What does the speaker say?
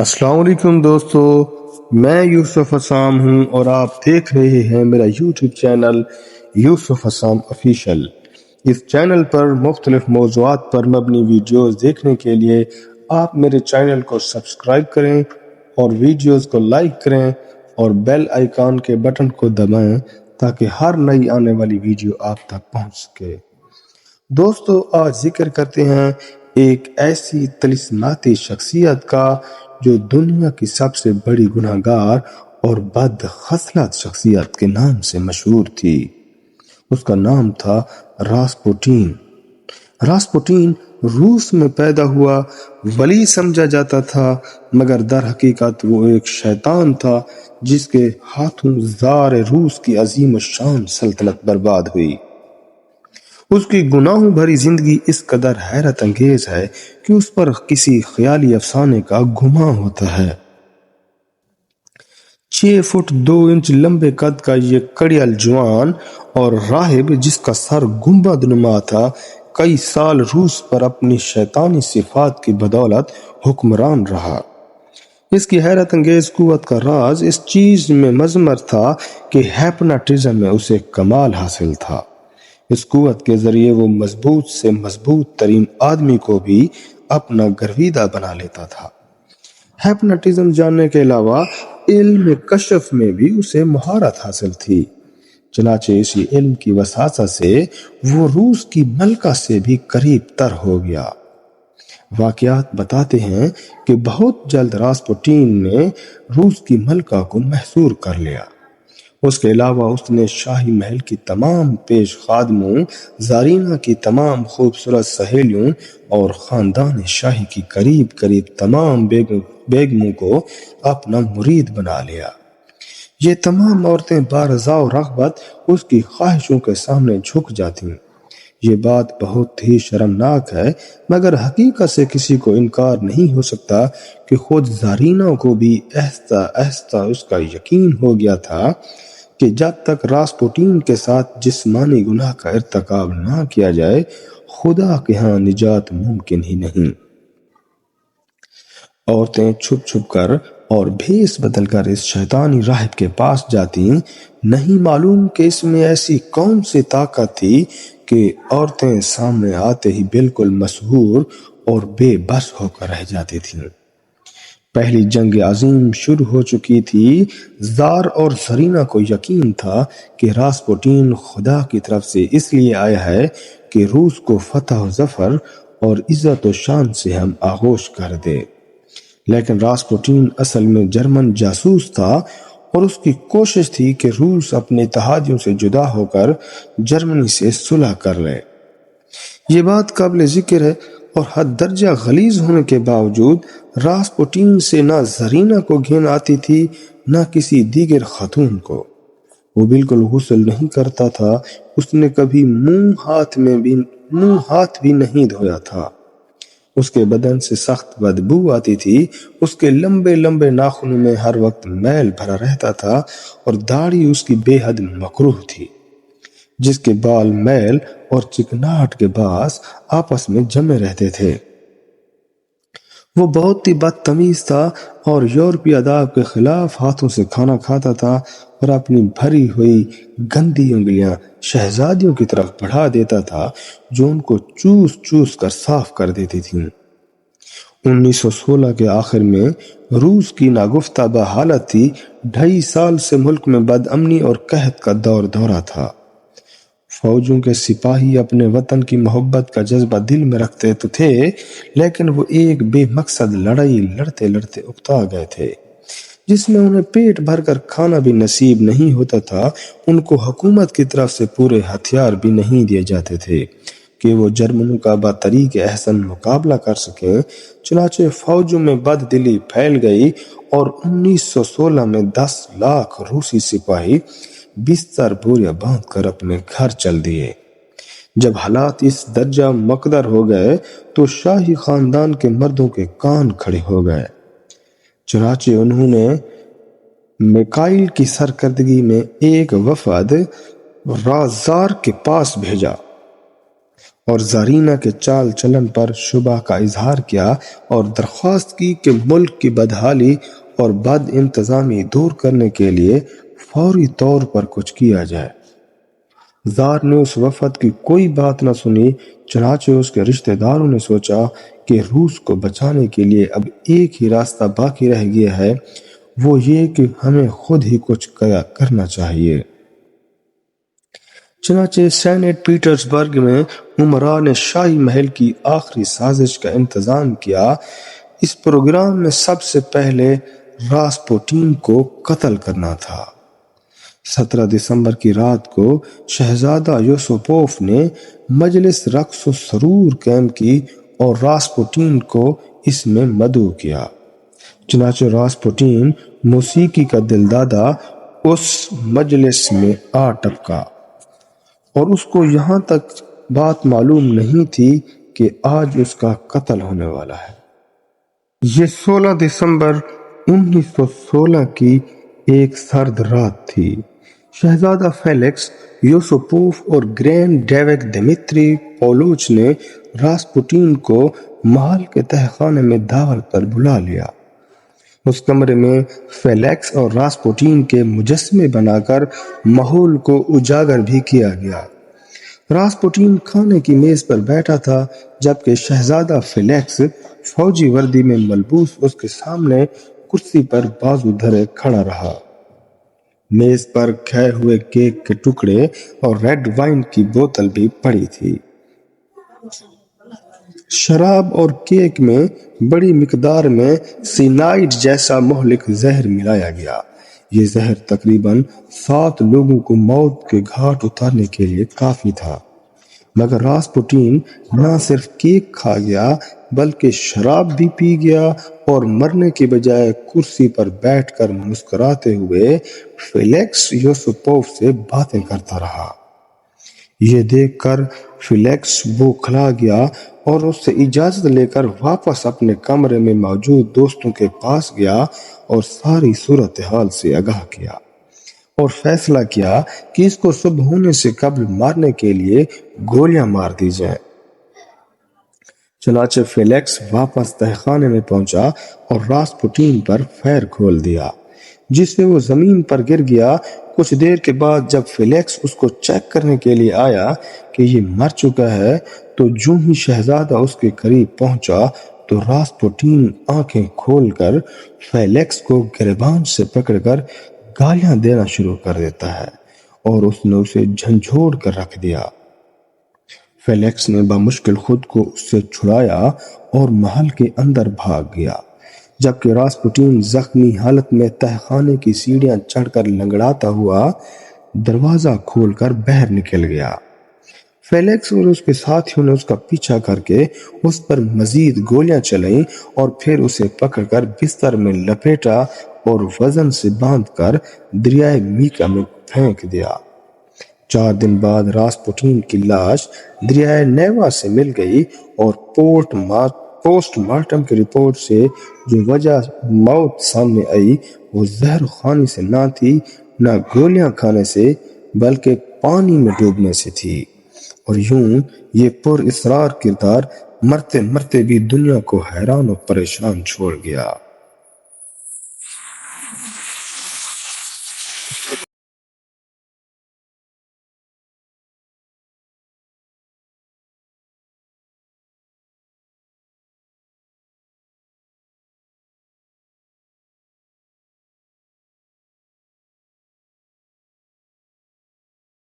السلام علیکم دوستو، میں یوسف حسام ہوں اور آپ دیکھ رہے ہیں میرا یوٹیوب چینل یوسف حسام آفیشل۔ اس چینل پر مختلف موضوعات پر مبنی ویڈیوز دیکھنے کے لیے آپ میرے چینل کو سبسکرائب کریں اور ویڈیوز کو لائک کریں اور بیل آئیکن کے بٹن کو دبائیں تاکہ ہر نئی آنے والی ویڈیو آپ تک پہنچ سکے۔ دوستو، آج ذکر کرتے ہیں ایک ایسی طلسماتی شخصیت کا جو دنیا کی سب سے بڑی گناہگار اور بد خصلت شخصیت کے نام سے مشہور تھی۔ اس کا نام تھا راسپوٹین۔ راسپوٹین روس میں پیدا ہوا، ولی سمجھا جاتا تھا، مگر در حقیقت وہ ایک شیطان تھا جس کے ہاتھوں زار روس کی عظیم الشان سلطنت برباد ہوئی۔ اس کی گناہوں بھری زندگی اس قدر حیرت انگیز ہے کہ اس پر کسی خیالی افسانے کا گمان ہوتا ہے۔ 6 فٹ 2 انچ لمبے قد کا یہ کڑیل جوان اور راہب، جس کا سر گنبد نما تھا، کئی سال روس پر اپنی شیطانی صفات کی بدولت حکمران رہا۔ اس کی حیرت انگیز قوت کا راز اس چیز میں مضمر تھا کہ ہیپناٹزم میں اسے کمال حاصل تھا۔ اس قوت کے ذریعے وہ مضبوط سے مضبوط ترین آدمی کو بھی اپنا گرویدہ بنا لیتا تھا۔ ہیپناٹزم جاننے کے علاوہ علم کشف میں بھی اسے مہارت حاصل تھی، چنانچہ اسی علم کی وساطت سے وہ روس کی ملکہ سے بھی قریب تر ہو گیا۔ واقعات بتاتے ہیں کہ بہت جلد راسپوٹین نے روس کی ملکہ کو محصور کر لیا۔ اس کے علاوہ اس نے شاہی محل کی تمام پیش خادموں، زارینہ کی تمام خوبصورت سہیلیوں اور خاندان شاہی کی قریب تمام بیگموں کو اپنا مرید بنا لیا۔ یہ تمام عورتیں بارضا و رغبت اس کی خواہشوں کے سامنے جھک جاتی۔ یہ بات بہت ہی شرمناک ہے، مگر حقیقت سے کسی کو انکار نہیں ہو سکتا کہ خود زارینہ کو بھی آہستہ آہستہ اس کا یقین ہو گیا تھا کہ جب تک راسپوٹین کے ساتھ جسمانی گناہ کا ارتکاب نہ کیا جائے، خدا کے ہاں نجات ممکن ہی نہیں۔ عورتیں چھپ چھپ کر اور بھیس بدل کر اس شیطانی راہب کے پاس جاتی، نہیں معلوم کہ اس میں ایسی کون سی طاقت تھی کہ عورتیں سامنے آتے ہی بالکل مسحور اور بے بس ہو کر رہ جاتی تھیں۔ پہلی جنگ عظیم شروع ہو چکی تھی۔ زار اور زرینہ کو یقین تھا کہ راسپوٹین خدا کی طرف سے اس لیے آیا ہے کہ روس کو فتح و ظفر اور عزت و شان سے ہم آغوش کر دے، لیکن راسپوٹین اصل میں جرمن جاسوس تھا اور اس کی کوشش تھی کہ روس اپنے اتحادیوں سے جدا ہو کر جرمنی سے صلح کر لے۔ یہ بات قابل ذکر ہے اور حد درجہ غلیظ ہونے کے باوجود راسپوٹین سے نہ زرینہ کو گھن آتی تھی نہ کسی دیگر خاتون کو۔ وہ بالکل غسل نہیں کرتا تھا، اس نے کبھی منہ ہاتھ بھی نہیں دھویا تھا۔ اس کے بدن سے سخت بدبو آتی تھی، اس کے لمبے لمبے ناخنوں میں ہر وقت میل بھرا رہتا تھا اور داڑھی اس کی بے حد مکروہ تھی، جس کے بال میل اور چکناہٹ کے باعث آپس میں جمے رہتے تھے۔ وہ بہت ہی بدتمیز تھا اور یورپی آداب کے خلاف ہاتھوں سے کھانا کھاتا تھا اور اپنی بھری ہوئی گندی انگلیاں شہزادیوں کی طرف بڑھا دیتا تھا جو ان کو چوس چوس کر صاف کر دیتی تھیں۔ 1916 کے آخر میں روس کی ناگفتہ حالت تھی۔ 2.5 سال سے ملک میں بد امنی اور قحط کا دورہ تھا۔ فوجوں کے سپاہی اپنے وطن کی محبت کا جذبہ دل میں رکھتے تو تھے، لیکن وہ ایک بے مقصد لڑائی لڑتے لڑتے اکتا گئے تھے جس میں انہیں پیٹ بھر کر کھانا بھی نصیب نہیں ہوتا تھا۔ ان کو حکومت کی طرف سے پورے ہتھیار بھی نہیں دیے جاتے تھے کہ وہ جرمنوں کا بطریق احسن مقابلہ کر سکیں۔ چنانچہ فوجوں میں بد دلی پھیل گئی اور 1916 میں 10 لاکھ روسی سپاہی بستر بوریاں باندھ کر اپنے گھر چل دیے۔ جب حالات اس درجہ مقدر ہو گئے تو شاہی خاندان کے مردوں کے کان کھڑے ہو گئے، چنانچہ انہوں نے میکائل کی سرکردگی میں ایک وفد رازار کے پاس بھیجا اور زارینہ کے چال چلن پر شبہ کا اظہار کیا اور درخواست کی کہ ملک کی بدحالی اور بد انتظامی دور کرنے کے لیے فوری طور پر کچھ کیا جائے۔ زار نے اس وفد کی کوئی بات نہ سنی، چنانچہ اس کے رشتہ داروں نے سوچا کہ روس کو بچانے کے لیے اب ایک ہی راستہ باقی رہ گیا ہے، وہ یہ کہ ہمیں خود ہی کچھ کرنا چاہیے۔ چنانچہ سینٹ پیٹرز برگ میں امراء نے شاہی محل کی آخری سازش کا انتظام کیا۔ اس پروگرام میں سب سے پہلے راسپوٹین کو قتل کرنا تھا۔ 17 دسمبر کی رات کو شہزادہ یوسوپوف نے مجلس رقص و سرور قائم کی اور راسپوٹین کو اس میں مدعو کیا۔ چنانچہ راسپوٹین موسیقی کا دلدادہ اس مجلس میں آ ٹپکا اور اس کو یہاں تک بات معلوم نہیں تھی کہ آج اس کا قتل ہونے والا ہے۔ یہ 16 دسمبر 1916 کی ایک سرد رات تھی۔ شہزادہ فیلکس یوسوپوف اور گرینڈ ڈیوک دمیتری پولوچ نے راسپوٹین کو محل کے تہخانے میں دعوت پر بلا لیا۔ اس کمرے میں فیلکس اور راسپوٹین کے مجسمے بنا کر ماحول کو اجاگر بھی کیا گیا۔ راسپوٹین کھانے کی میز پر بیٹھا تھا، جبکہ شہزادہ فیلکس فوجی وردی میں ملبوس اس کے سامنے کرسی پر بازو دھرے کھڑا رہا۔ میز پر کھائے ہوئے کیک کے ٹکڑے اور ریڈ وائن کی بوتل بھی پڑی تھی۔ شراب اور کیک میں بڑی مقدار میں سینائڈ جیسا مہلک زہر ملایا گیا۔ یہ زہر تقریباً 7 لوگوں کو موت کے گھاٹ اتارنے کے لیے کافی تھا، مگر راسپوٹین نہ صرف کیک کھا گیا بلکہ شراب بھی پی گیا اور مرنے کے بجائے کرسی پر بیٹھ کر مسکراتے ہوئے فیلکس یوسوپوف سے باتیں کرتا رہا۔ یہ دیکھ کر فیلکس بوکھلا گیا اور اس سے اجازت لے کر واپس اپنے کمرے میں موجود دوستوں کے پاس گیا اور ساری صورتحال سے آگاہ کیا اور فیصلہ کیا کہ اس کو صبح ہونے سے قبل مارنے کے لیے گولیاں مار دی جائیں۔ چنانچہ فیلکس واپس تہخانے میں پہنچا اور راسپوٹین پر فیر کھول دیا، جس سے وہ زمین پر گر گیا۔ کچھ دیر کے بعد جب فیلکس اس کو چیک کرنے کے لیے آیا کہ یہ مر چکا ہے، تو جو ہی شہزادہ اس کے قریب پہنچا تو راسپوٹین آنکھیں کھول کر فیلکس کو گریبان سے پکڑ کر گالیاں دینا شروع کر دیتا ہے اور اس نے اسے جھنجھوڑ کر رکھ دیا۔ فیلکس نے بمشکل خود کو اس سے چھڑایا اور محل کے اندر بھاگ گیا، جبکہ راسپوٹین زخمی حالت میں تہخانے کی سیڑھیاں چڑھ کر لنگڑاتا ہوا دروازہ کھول کر باہر نکل گیا۔ فیلکس اور اس کے ساتھیوں نے اس کا پیچھا کر کے اس پر مزید گولیاں چلائیں اور پھر اسے پکڑ کر بستر میں لپیٹا اور وزن سے باندھ کر دریائے میکا میں پھینک دیا۔ 4 دن بعد راسپوٹین کی لاش دریائے نیوا سے مل گئی اور پوسٹ مارٹم کی رپورٹ سے جو وجہ موت سامنے آئی وہ زہر خانی سے نہ تھی، نہ گولیاں کھانے سے، بلکہ پانی میں ڈوبنے سے تھی۔ اور یوں یہ پر اسرار کردار مرتے مرتے بھی دنیا کو حیران و پریشان چھوڑ گیا۔